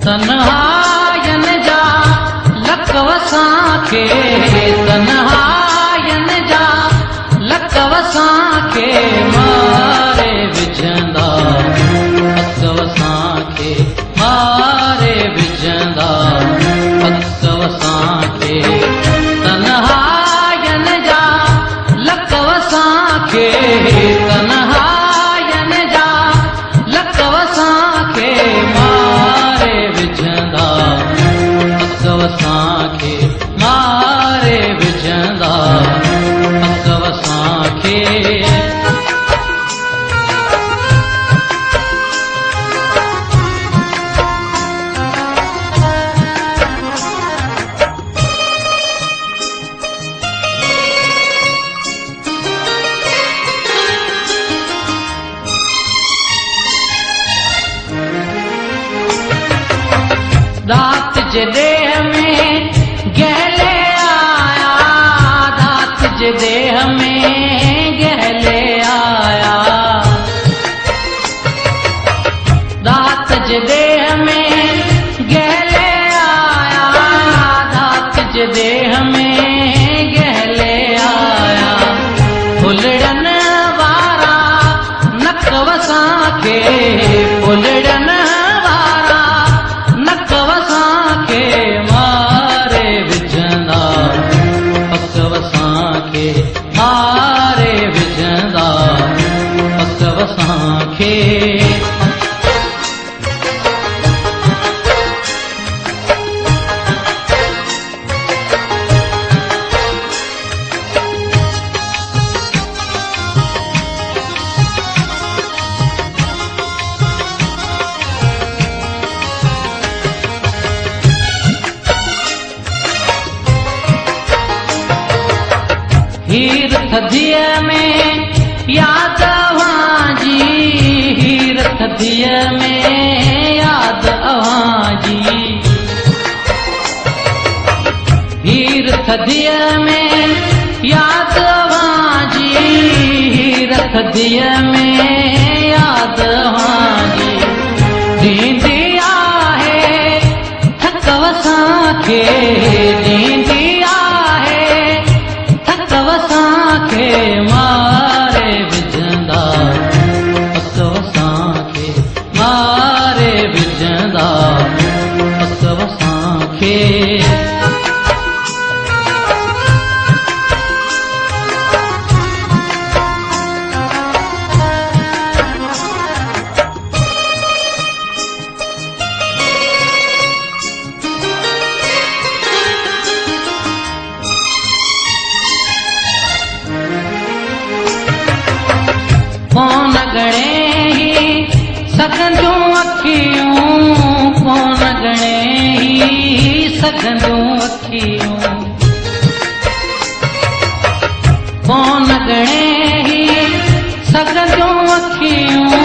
तन्हायन जा लक वसांखे तन्हायन जा लक वसांखे मारे विझंदा पक वसांखे मारे विझंदा पक वसांखे तन्हायन जा लक वसांखे तन्हायन जा लक वसांखे मारे विझंदा पक वसांखे मारे विझंदा पक वसांखे दात जे देह में गहले आया दात जे देह में गहले आया दात जे देह में गहले आया दात जे देह में गहले आया फुलड़न वारा नक वसांखे फुलड़न मारे विझंदा पक वसांखे मारे विझंदा पक वसांखे हीर थधीअ में याद अव्हांजी हीर थधीअ में याद अव्हांजी हीर थधीअ में याद अव्हांजी हीर थधीअ में याद अव्हांजी ॾींदी आहे थक वसांखे ॾींदी वसांखे मारे विझंदा पक वसांखे मारे विझंदा पक वसांखे कौन गणे ही सघंदियूं अखियूं कौन गणे ही सघंदियूं अखियूं कौन गणे ही सघंदियूं अखियूं